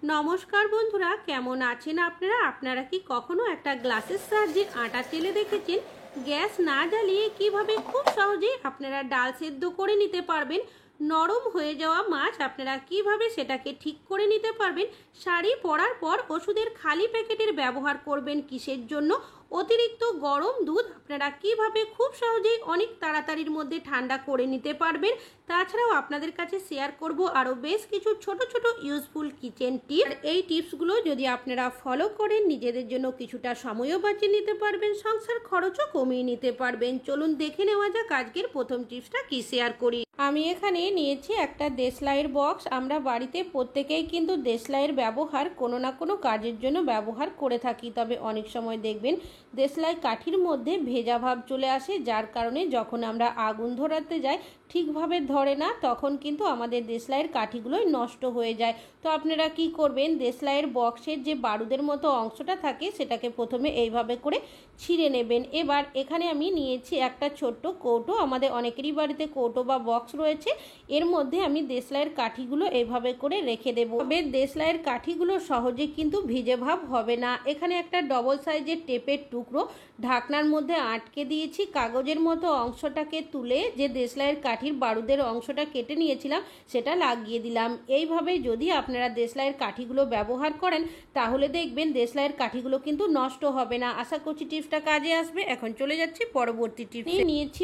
নমস্কার বন্ধুরা, কেমন আছেন আপনারা? আপনারা কি কখনো একটা গ্লাসের সাহায্যে আটা চেলে দেখেছেন? গ্যাস না জ্বালিয়ে কিভাবে খুব সহজেই আপনারা ডাল সেদ্ধ করে নিতে পারবেন? নরম হয়ে যাওয়া মাছ আপনারা কিভাবে সেটাকে ঠিক করে নিতে পারবেন? শাড়ি পরার পর ওষুধের খালি প্যাকেটের ব্যবহার করবেন কিসের জন্য? অতিরিক্ত গরম দুধ আপনারা কিভাবে খুব সহজেই অনেক তাড়াতাড়ির মধ্যে ঠান্ডা করে নিতে পারবেন? তাছাড়াও আপনাদের কাছে শেয়ার করব আরও বেশ কিছু ছোট ছোট ইউজফুল কিচেন টিপস। এই টিপসগুলো যদি আপনারা ফলো করেন, নিজেদের জন্য কিছুটা সময়ও বাঁচিয়ে নিতে পারবেন, সংসার খরচও কমিয়ে নিতে পারবেন। চলুন দেখে নেওয়া যাক আজকের প্রথম টিপসটা কি শেয়ার করি। আমি এখানে নিয়েছি একটা দেশলাইয়ের বক্স। আমরা বাড়িতে প্রত্যেকেই কিন্তু দেশলাইয়ের ব্যবহার কোনো না কোনো কাজের জন্য ব্যবহার করে থাকি, তবে অনেক সময় দেখবেন দেশলাই কাঠির মধ্যে ভেজা ভাব চলে আসে, যার কারণে যখন আমরা আগুন ধরাতে যাই ঠিকভাবে ধরে না, তখন কিন্তু আমাদের দেশলাইয়ের কাঠিগুলোই নষ্ট হয়ে যায়। তো আপনারা কি করবেন, দেশলাইয়ের বক্সের যে বারুদের মতো অংশটা থাকে সেটাকে প্রথমে এইভাবে করে ছিঁড়ে নেবেন। এবার এখানে আমি নিয়েছি একটা ছোট্ট কৌটো। আমাদের অনেকেরই বাড়িতে কৌটো বা বক্স রয়েছে। এর মধ্যে আমি দেশলাইয়ের কাঠিগুলো এইভাবে করে রেখে দেবো। তবে দেশলাইয়ের কাঠিগুলো সহজে কিন্তু ভিজে ভাব হবে না। এখানে একটা ডবল সাইজের টেপের টুকরো ঢাকনার মধ্যে আটকে দিয়েছি। কাগজের মতো অংশটাকে তুলে যে দেশলাইয়ের কাঠির বারুদের অংশটা কেটে নিয়েছিলাম সেটা লাগিয়ে দিলাম। এইভাবে যদি আপনারা দেশলাইয়ের কাঠিগুলো ব্যবহার করেন তাহলে দেখবেন দেশলাইয়ের কাঠিগুলো কিন্তু নষ্ট হবে না। আশা করছি টিপসটা কাজে আসবে। এখন চলে যাচ্ছি পরবর্তী টিপস। নিয়েছি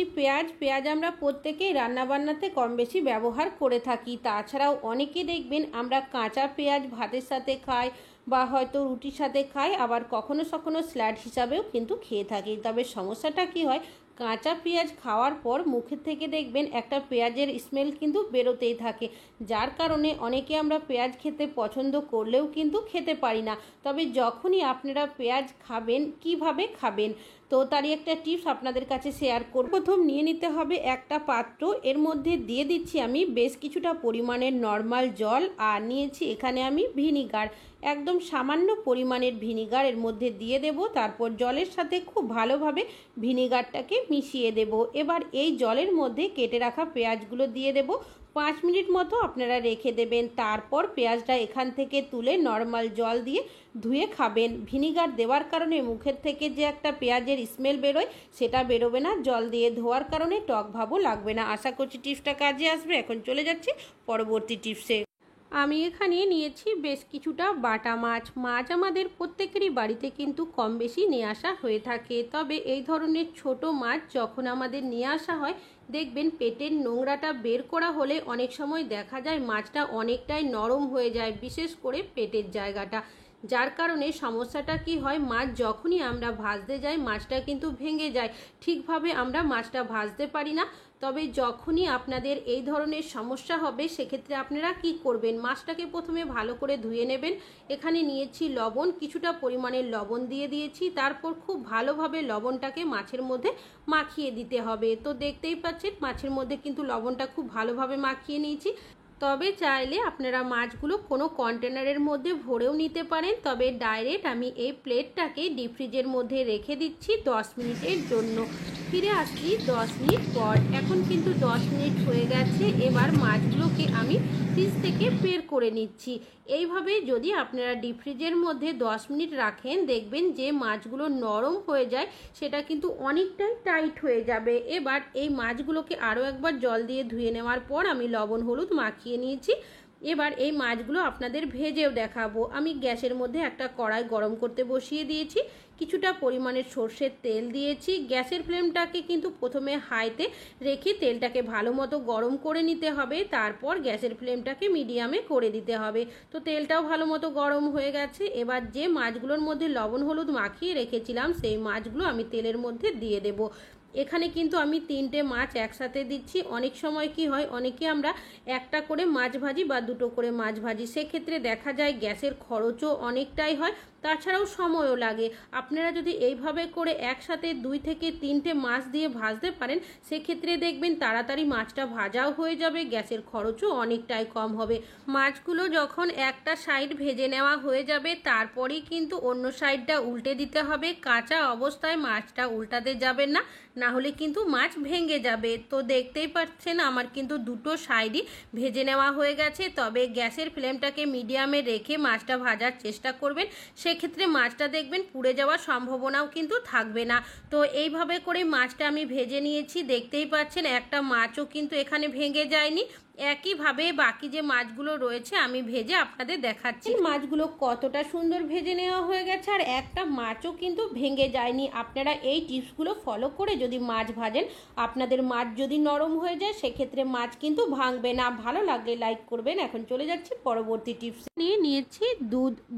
পেঁয়াজ আমরা প্রত্যেকেই রান্নাবান্নাতে কম বেশি ব্যবহার করে থাকি। তাছাড়াও অনেকে দেখবেন আমরা কাঁচা পেঁয়াজ ভাতের সাথে খাই বা হয়তো রুটির সাথে খাই, আবার কখনো কখনো স্যালাড হিসাবেও কিন্তু খেয়ে থাকি। তবে সমস্যাটা কি হয়, কাঁচা পেঁয়াজ খাওয়ার পর মুখের থেকে দেখবেন একটা পেঁয়াজের স্মেল কিন্তু বেরোতেই থাকে, যার কারণে অনেকে আমরা পেঁয়াজ খেতে পছন্দ করলেও কিন্তু খেতে পারি না। তবে যখনই আপনারা পেঁয়াজ খাবেন, কিভাবে খাবেন, তো তারই একটা টিপস আপনাদের কাছে শেয়ার করব। প্রথম নিয়ে নিতে হবে একটা পাত্র। এর মধ্যে দিয়ে দিচ্ছি আমি বেশ কিছুটা পরিমাণের নর্মাল জল, আর নিয়েছি এখানে আমি ভিনিগার। একদম সামান্য পরিমাণের ভিনিগার এর মধ্যে দিয়ে দেব। তারপর জলের সাথে খুব ভালোভাবে ভিনিগারটাকে মিশিয়ে দেব। এবার এই জলের মধ্যে কেটে রাখা পেঁয়াজগুলো দিয়ে দেব। 5 মিনিট মতো আপনারা রেখে দেবেন। তারপর পেঁয়াজটা এখান থেকে তুলে নর্মাল জল দিয়ে ধুয়ে খাবেন। ভিনিগার দেওয়ার কারণে মুখের থেকে যে একটা পেঁয়াজের স্মেল বেরোয় সেটা বেরোবে না। জল দিয়ে ধোয়ার কারণে টক ভাবও লাগবে না। আশা করছি টিপসটা কাজে আসবে। এখন চলে যাচ্ছি পরবর্তী টিপসে। আমি এখানে নিয়েছি বেশ কিছুটা বাটা মাছ। আমাদের প্রত্যেকেরই বাড়িতে কিন্তু কম বেশি নিয়ে আসা হয়ে থাকে। তবে এই ধরনের ছোট মাছ যখন আমাদের নিয়ে আসা হয়, দেখবেন পেটের নোংরাটা বের করা হলে অনেক সময় দেখা যায় মাছটা অনেকটাই নরম হয়ে যায়, বিশেষ করে পেটের জায়গাটা। যার কারণে সমস্যাটা কি হয়, মাছ যখনই আমরা ভাজতে যাই মাছটা কিন্তু ভেঙে যায়, ঠিকভাবে আমরা মাছটা ভাজতে পারি না। তবে যখনই আপনাদের এই ধরনের সমস্যা হবে সেক্ষেত্রে আপনারা কি করবেন, মাছটাকে প্রথমে ভালো করে ধুয়ে নেবেন। এখানে নিয়েছি লবণ, কিছুটা পরিমাণের লবণ দিয়ে দিয়েছি। তারপর খুব ভালোভাবে লবণটাকে মাছের মধ্যে মাখিয়ে দিতে হবে। তো দেখতেই পাচ্ছেন মাছের মধ্যে কিন্তু লবণটা খুব ভালোভাবে মাখিয়ে নিয়েছি। তবে চাইলে আপনারা মাছগুলো কোনো কন্টেনারের মধ্যে ভরেও নিতে পারেন। তবে ডাইরেক্ট আমি এই প্লেটটাকে ডিপ ফ্রিজের মধ্যে রেখে দিচ্ছি 10 মিনিটের জন্য। ফিরে আসছি 10 মিনিট পর। এখন কিন্তু 10 মিনিট হয়ে গেছে। এবার মাছগুলোকে আমি ফ্রিজ থেকে বের করে নিচ্ছি। এইভাবে যদি আপনারা ডিপ ফ্রিজের মধ্যে 10 মিনিট রাখেন, দেখবেন যে মাছগুলো নরম হয়ে যায়, সেটা কিন্তু অনেকটাই টাইট হয়ে যাবে। এবার এই মাছগুলোকে আরও একবার জল দিয়ে ধুয়ে নেওয়ার পর আমি লবণ হলুদ মাখিয়ে নিয়েছি। এবার এই মাছগুলো আপনাদের ভেজেও দেখাবো। আমি গ্যাসের মধ্যে একটা কড়াই গরম করতে বসিয়ে দিয়েছি। কিছুটা পরিমাণের সর্ষের তেল দিয়েছি। গ্যাসের ফ্লেমটাকে কিন্তু প্রথমে হাইতে রেখে তেলটাকে ভালো মতো গরম করে নিতে হবে। তারপর গ্যাসের ফ্লেমটাকে মিডিয়ামে করে দিতে হবে। তো তেলটাও ভালো মতো গরম হয়ে গেছে। এবার যে মাছগুলোর মধ্যে লবণ হলুদ মাখিয়ে রেখেছিলাম সেই মাছগুলো আমি তেলের মধ্যে দিয়ে দেব। এখানে কিন্তু আমি 3টে মাছ একসাথে দিচ্ছি। অনেক সময় কি হয়, অনেকে আমরা একটা করে মাছ ভাজি বা দুটো করে মাছ ভাজি, সেক্ষেত্রে দেখা যায় গ্যাসের খরচও অনেকটাই হয়, তাছাড়াও সময়ও লাগে। আপনারা যদি এইভাবে করে একসাথে 2 থেকে 3টে মাছ দিয়ে ভাজতে পারেন, সেক্ষেত্রে দেখবেন তাড়াতাড়ি মাছটা ভাজাও হয়ে যাবে, গ্যাসের খরচও অনেকটাই কম হবে। মাছগুলো যখন একটা সাইড ভেজে নেওয়া হয়ে যাবে তারপরেই কিন্তু অন্য সাইডটা উল্টে দিতে হবে। কাঁচা অবস্থায় মাছটা উল্টাতে যাবেন না, না হলে কিন্তু মাছ ভেঙে যাবে। তো দেখতেই পাচ্ছেন আমার কিন্তু দুটো সাইডই ভেজে নেওয়া হয়ে গেছে। তবে গ্যাসের ফ্লেমটাকে মিডিয়ামে রেখে মাছটা ভাজার চেষ্টা করবেন, সেক্ষেত্রে মাছটা দেখবেন পুড়ে যাওয়ার সম্ভাবনাও কিন্তু থাকবে না। তো এইভাবে করে মাছটা আমি ভেজে নিয়েছি। দেখতেই পাচ্ছেন একটা মাছও কিন্তু এখানে ভেঙে যায়নি। একইভাবে বাকি যে মাছগুলো রয়েছে আমি ভেজে আপনাদের দেখাচ্ছি। মাছগুলো কতটা সুন্দর ভেজে নেওয়া হয়ে গেছে আর একটা মাছও কিন্তু ভেঙে যায়নি। আপনারা এই টিপসগুলো ফলো করে যদি মাছ ভাজেন, আপনাদের মাছ যদি নরম হয়ে যায় সেক্ষেত্রে মাছ কিন্তু ভাঙবে না। ভালো লাগলে লাইক করবেন। এখন চলে যাচ্ছি পরবর্তী টিপস নিয়ে। নিয়েছি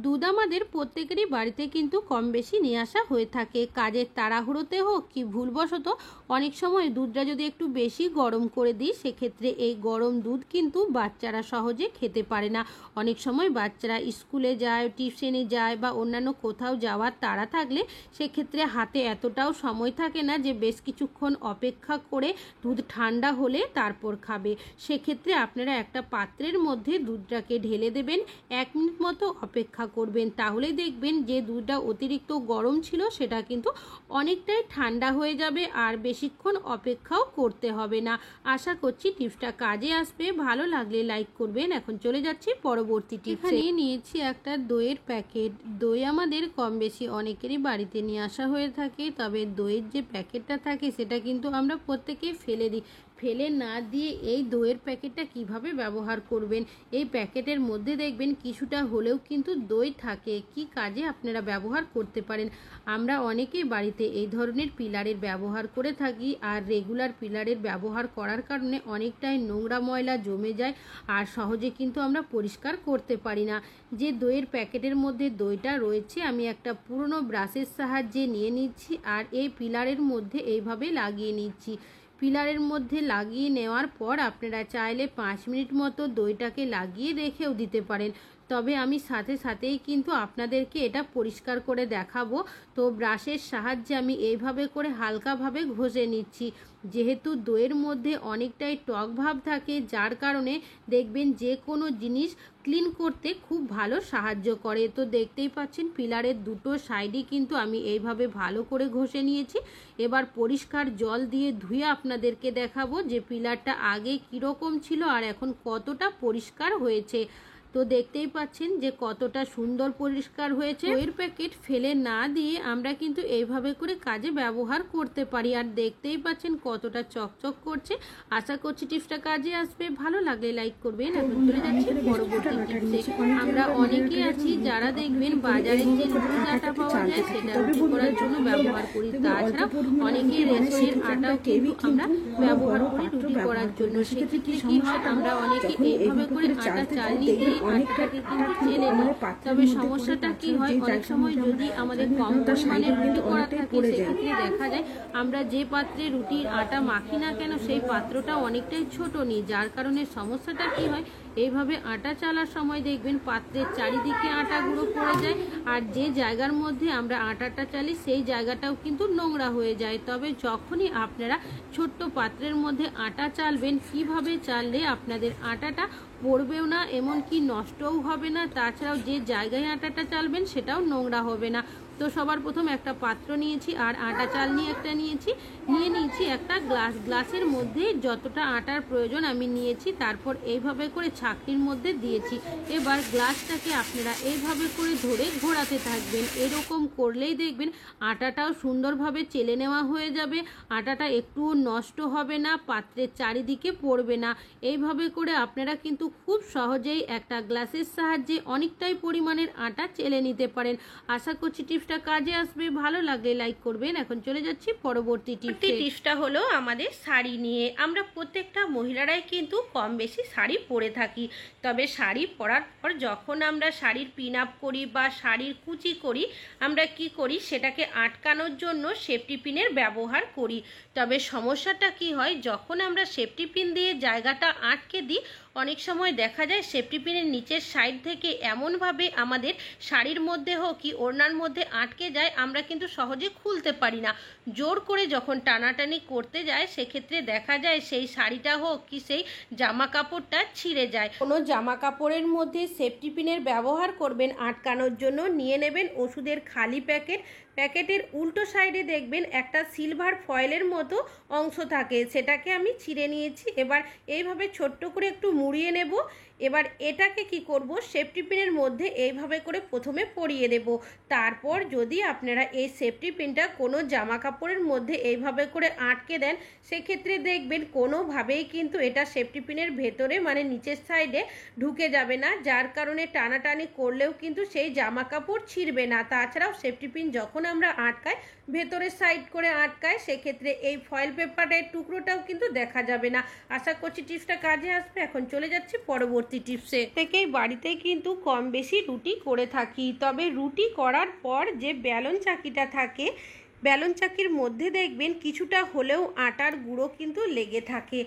দুধ আমাদের প্রত্যেকেরই বাড়িতে কিন্তু কম বেশি নিয়ে আসা হয়ে থাকে। কাজের তাড়াহুড়োতে হোক কি ভুলবশত অনেক সময় দুধটা যদি একটু বেশি গরম করে দিই, সেক্ষেত্রে এই গরম দুধ কিন্তু বাচ্চারা সহজে খেতে পারে না। অনেক সময় বাচ্চারা স্কুলে যায়, টিউশনে যায় বা অন্যান্য কোথাও যাওয়ার তাড়া থাকলে সেক্ষেত্রে হাতে এতটাও সময় থাকে না যে বেশ কিছুক্ষণ অপেক্ষা করে দুধ ঠান্ডা হলে তারপর খাবে। সেক্ষেত্রে আপনারা একটা পাত্রের মধ্যে দুধটাকে ঢেলে দেবেন, 1 মিনিট মতো অপেক্ষা করবেন। তাহলে দেখবেন যে দুধটা অতিরিক্ত গরম ছিল সেটা কিন্তু অনেকটাই ঠান্ডা হয়ে যাবে আর বেশিক্ষণ অপেক্ষাও করতে হবে না। আশা করছি টিপসটা কাজে আসবে। ভালো লাগলে লাইক করবেন। এখন চলে যাচ্ছি পরবর্তী টিপস। এখানে নিয়েছি একটা দইয়ের প্যাকেট। দই আমাদের কম বেশি অনেকেরই বাড়িতে নিয়ে আসা হয়ে থাকে। তবে দইয়ের যে প্যাকেটটা থাকে সেটা কিন্তু আমরা প্রত্যেকেই ফেলে দিই। ফেলে না দিয়ে এই দইয়ের প্যাকেটটা কিভাবে ব্যবহার করবেন, এই প্যাকেটের মধ্যে দেখবেন কিছুটা হলেও কিন্তু দই থাকে। কি কাজে আপনারা ব্যবহার করতে পারেন। আমরা অনেকেই বাড়িতে এই ধরনের পিলারের ব্যবহার করে থাকি আর রেগুলার পিলারের ব্যবহার করার কারণে অনেকটাই নোংরা ময়লা জমে যায় আর সহজে কিন্তু আমরা পরিষ্কার করতে পারি না। যে দইয়ের প্যাকেটের মধ্যে দইটা রয়েছে আমি একটা পুরনো ব্রাশের সাহায্যে নিয়ে নিচ্ছি আর এই পিলারের মধ্যে এইভাবে লাগিয়ে নিচ্ছি। পিলারের মধ্যে লাগিয়ে নেওয়ার পর আপনারা চাইলে 5 মিনিট মতো দইটাকে লাগিয়ে রেখেও দিতে পারেন। তবে আমি সাথে সাথেই কিন্তু আপনাদেরকে এটা পরিষ্কার করে দেখাবো। তো ব্রাশের সাহায্যে আমি এইভাবে করে হালকাভাবে ঘষে নিচ্ছি। যেহেতু দইয়ের মধ্যে অনেকটাই টক ভাব থাকে, যার কারণে দেখবেন যে কোনো জিনিস ক্লিন করতে খুব ভালো সাহায্য করে। তো দেখতেই পাচ্ছেন পিলারের দুটো সাইডই কিন্তু আমি এইভাবে ভালো করে ঘষে নিয়েছি। এবার পরিষ্কার জল দিয়ে ধুয়ে আপনাদেরকে দেখাবো যে পিলারটা আগে কীরকম ছিল আর এখন কতটা পরিষ্কার হয়েছে। তো দেখতেই পাচ্ছেন যে কতটা সুন্দর পরিষ্কার হয়েছে। দইয়ের প্যাকেট ফেলে না দিয়ে আমরা কিন্তু এইভাবে করে কাজে ব্যবহার করতে পারি আর দেখতেই পাচ্ছেন কতটা চকচক করছে। আশা করছি টিপসটা কাজে আসবে। ভালো লাগলে লাইক করবেন। এখন চলে যাচ্ছি পরবর্তী টিপসে। আমরা অনেকেই আছি যারা দেখবেন বাজারে যে দুধ আটা পাওয়া যায় সেটা রুটি করার জন্য ব্যবহার করি। তাছাড়া অনেকেই রেশনের আটাও কিন্তু আমরা ব্যবহার করি রুটি করার জন্য। সেক্ষেত্রে কি হয়, আমরা অনেকে এইভাবে করে আটা চালনি দিয়ে আটাটাকে কিন্তু চেলে নিই। তবে সমস্যাটা কি হয়, অনেক সময় যদি আমাদের কম পরিমাণে রুটি করা থাকে সেক্ষেত্রে দেখা যায় আমরা যে পাত্রে রুটির আটা মাখি না কেন সেই পাত্রটা অনেকটাই ছোট নিই। যার কারণে সমস্যাটা কি হয়, এইভাবে আটা চালার সময় দেখবেন পাত্রের চারিদিকে আটা গুঁড়ো পড়ে যায় আর যে জায়গার মধ্যে আমরা আটাটা চালি সেই জায়গাটাও কিন্তু নোংরা হয়ে যায়। তবে যখনই আপনারা ছোট্ট পাত্রের মধ্যে আটা চালবেন, কিভাবে চাললে আপনাদের আটাটা পড়বেও না, এমনকি নষ্টও হবে না, তাছাড়াও যে জায়গায় আটাটা চালবেন সেটাও নোংরা হবে না। তো সবার প্রথম একটা পাত্র নিয়েছি আর আটা চালনি একটা নিয়েছি একটা গ্লাসের মধ্যে যতটা আটার প্রয়োজন আমি নিয়েছি। তারপর এইভাবে করে ছাঁকনির মধ্যে দিয়েছি। এবার গ্লাসটাকে আপনারা এইভাবে করে ধরে ঘোরাতে থাকবেন। এরকম করলেই দেখবেন আটাটাও সুন্দরভাবে চেলে নেওয়া হয়ে যাবে। আটাটা একটুও নষ্ট হবে না, পাত্রের চারিদিকে পড়বে না। এইভাবে করে আপনারা কিন্তু খুব সহজেই একটা গ্লাসের সাহায্যে অনেকটাই পরিমাণের আটা চেলে নিতে পারেন। আশা করছি টিপসটা কাজে আসবে। ভালো লাগলে লাইক করবেন। এখন চলে যাচ্ছি পরবর্তী টিপসে। টিপসটা হলো আমাদের শাড়ি নিয়ে। আমরা প্রত্যেকটা মহিলারাই কিন্তু কম বেশি শাড়ি পরে থাকি। তবে শাড়ি পরার পর যখন আমরা শাড়ির পিন আপ করি বা শাড়ির কুচি করি, আমরা কি করি সেটাকে আটকানোর জন্য সেফটি পিনের ব্যবহার করি। তবে সমস্যাটা কি হয়, যখন আমরা সেফটি পিন দিয়ে জায়গাটা আটকে দিই অনেক সময় দেখা যায় সেফটি পিনের নিচের সাইড থেকে এমনভাবে আমাদের শাড়ির মধ্যে হোক কি ওড়নার মধ্যে আটকে যায়, আমরা কিন্তু সহজে খুলতে পারি না। জোর করে যখন টানাটানি করতে যায় সেক্ষেত্রে দেখা যায় সেই শাড়িটা হোক কি সেই জামা কাপড়টা ছিঁড়ে যায়। কোনো জামা কাপড়ের মধ্যে সেফটি পিনের ব্যবহার করবেন আটকানোর জন্য নিয়ে নেবেন ওষুধের খালি প্যাকেট। প্যাকেটের উল্টো সাইডে দেখবেন একটা সিলভার ফয়েলের মতো অংশ থাকে, সেটাকে আমি ছিঁড়ে নিয়েছি। এবার এইভাবে ছোট্ট করে একটু মুড়িয়ে নেব। এবার এটাকে কি করব, সেফটি পিনের মধ্যে এইভাবে করে প্রথমে পরিয়ে দেব। তারপর যদি আপনারা এই সেফটি পিনটা কোনো জামা কাপড়ের মধ্যে এইভাবে করে আটকে দেন, সেক্ষেত্রে দেখবেন কোনোভাবেই কিন্তু এটা সেফটি পিনের ভেতরে মানে নিচের সাইডে ঢুকে যাবে না, যার কারণে টানাটানি করলেও কিন্তু সেই জামা কাপড় ছিঁড়বে না। তাছাড়াও সেফটি পিন যখন আমরা আটকাই, ভেতরের সাইড করে আটকায়, সেক্ষেত্রে এই ফয়েল পেপারের টুকরোটাও কিন্তু দেখা যাবে না। আশা করছি টিপসটা কাজে আসবে। এখন চলে যাচ্ছি পরবর্তী টিপসে। থেকেই বাড়িতে কিন্তু কম বেশি রুটি করে থাকি, তবে রুটি করার পর যে বেলন চাকিটা থাকে, বেলন চাকির মধ্যে দেখবেন কিছুটা হলেও আটার গুঁড়ো কিন্তু লেগে থাকে।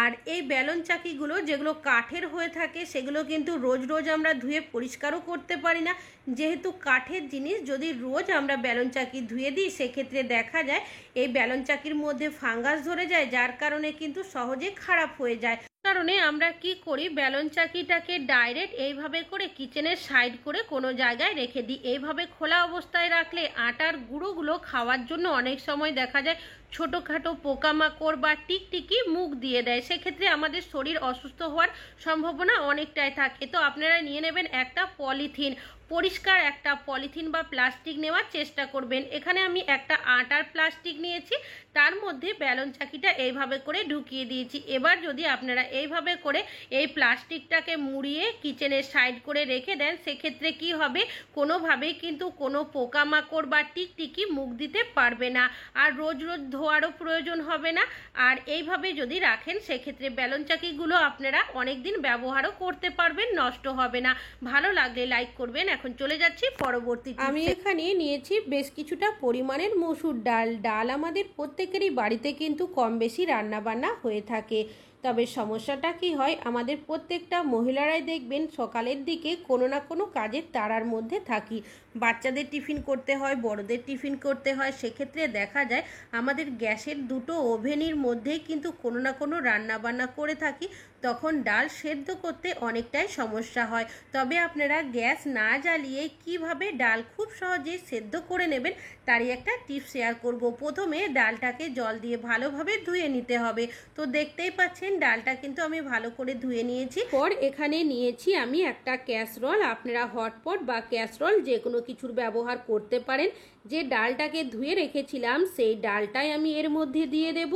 আর এই বেলন চাকিগুলো যেগুলো কাঠের হয়ে থাকে সেগুলো কিন্তু রোজ রোজ আমরা ধুয়ে পরিষ্কারও করতে পারি না। যেহেতু কাঠের জিনিস, যদি রোজ আমরা বেলন চাকি ধুয়ে দিই সেক্ষেত্রে দেখা যায় এই বেলন চাকির মধ্যে ফাঙ্গাস ধরে যায়, যার কারণে কিন্তু সহজে খারাপ হয়ে যায়। কারণে আমরা কি করি, বেলন চাকিটাকে ডাইরেক্ট এইভাবে করে কিচেনের সাইড করে কোনো জায়গায় রেখে দিই। এইভাবে খোলা অবস্থায় রাখলে আটার গুঁড়োগুলো খাওয়ার জন্য অনেক সময় দেখা যায় ছোটোখাটো পোকামাকড় বা টিকটিকি মুখ দিয়ে দেয়, সেক্ষেত্রে আমাদের শরীর অসুস্থ হওয়ার সম্ভাবনা অনেকটাই থাকে। তো আপনারা নিয়ে নেবেন একটা পলিথিন, পরিষ্কার একটা পলিথিন বা প্লাস্টিক নেওয়ার চেষ্টা করবেন। এখানে আমি একটা আটার প্লাস্টিক নিয়েছি, তার মধ্যে বেলন চাকিটা এইভাবে করে ঢুকিয়ে দিয়েছি। এবার যদি আপনারা এইভাবে করে এই প্লাস্টিকটাকে মুড়িয়ে কিচেনের সাইড করে রেখে দেন, সেক্ষেত্রে কি হবে, কোনোভাবেই কিন্তু কোনো পোকামাকড় বা টিকটিকি মুখ দিতে পারবে না, আর রোজ রোজ ধোয়ারও প্রয়োজন হবে না। আর এইভাবে যদি রাখেন সেক্ষেত্রে বেলন চাকিগুলো আপনারা অনেক দিন ব্যবহারও করতে পারবেন, নষ্ট হবে না। ভালো লাগলে লাইক করবেন। এখন চলে যাচ্ছি পরবর্তী। আমি এখানে নিয়েছি বেশ কিছুটা পরিমাণের মসুর ডাল। ডাল আমাদের প্রত্যেকেরই বাড়িতে কিন্তু কম বেশি রান্না বান্না হয়ে থাকে, তবে সমস্যাটা কি হয়, আমাদের প্রত্যেকটা মহিলারাই দেখবেন সকালের দিকে কোনো না কোনো কাজের তাড়ার মধ্যে থাকি। বাচ্চাদের টিফিন করতে হয়, বড়দের টিফিন করতে হয়, সেক্ষেত্রে দেখা যায় আমাদের গ্যাসের দুটো ওভেনের মধ্যেই কিন্তু কোনো না কোনো রান্না বান্না করে থাকি, তখন ডাল সেদ্ধ করতে অনেকটাই সমস্যা হয়। তবে আপনারা গ্যাস না জ্বালিয়ে কিভাবে ডাল খুব সহজেই সেদ্ধ করে নেবেন তারই একটা টিপস শেয়ার করব। প্রথমে ডালটাকে জল দিয়ে ভালোভাবে ধুয়ে নিতে হবে। তো দেখতেই পাচ্ছেন ডালটা কিন্তু আমি ভালো করে ধুয়ে নিয়েছি। পর এখানে নিয়েছি আমি একটা ক্যাসরোল। আপনারা হটপট বা ক্যাসরোল যে কোনো কিছুর ব্যবহার করতে পারেন। যে ডালটাকে ধুয়ে রেখেছিলাম সেই ডালটাই আমি এর মধ্যে দিয়ে দেব।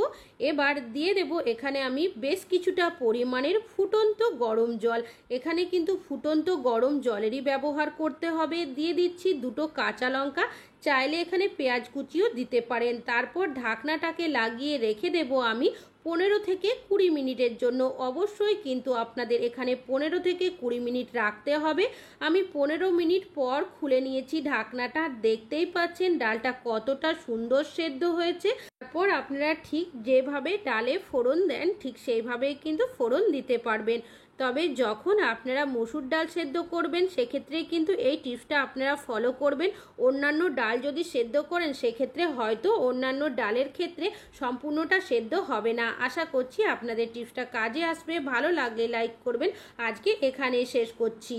এবার দিয়ে দেব এখানে আমি বেশ কিছুটা পরিমাণের ফুটন্ত গরম জল। এখানে কিন্তু ফুটন্ত গরম জলেরই ব্যবহার করতে হবে। দিয়ে দিচ্ছি দুটো কাঁচা লঙ্কা, চাইলে এখানে পেঁয়াজ কুচিও দিতে পারেন। তারপর ঢাকনাটাকে লাগিয়ে রেখে দেব আমি 15 থেকে 20 মিনিটের জন্য। অবশ্যই কিন্তু আপনাদের এখানে 15 থেকে 20 মিনিট রাখতে হবে। আমি 15 মিনিট পর খুলে নিয়েছি ঢাকনাটা। দেখতেই পাচ্ছেন ডালটা কতটা সুন্দর সেদ্ধ হয়েছে। তারপর আপনারা ঠিক যেভাবে ডালে ফোড়ন দেন ঠিক সেইভাবেই কিন্তু ফোড়ন দিতে পারবেন। তবে যখন আপনারা মসুর ডাল সেদ্ধ করবেন সেক্ষেত্রে কিন্তু এই টিপসটা আপনারা ফলো করবেন। অন্যান্য ডাল যদি সেদ্ধ করেন সেক্ষেত্রে হয়তো অন্যান্য ডালের ক্ষেত্রে সম্পূর্ণটা সেদ্ধ হবে না। আশা করছি আপনাদের টিপসটা কাজে আসবে। ভালো লাগলে লাইক করবেন। আজকে এখানে শেষ করছি।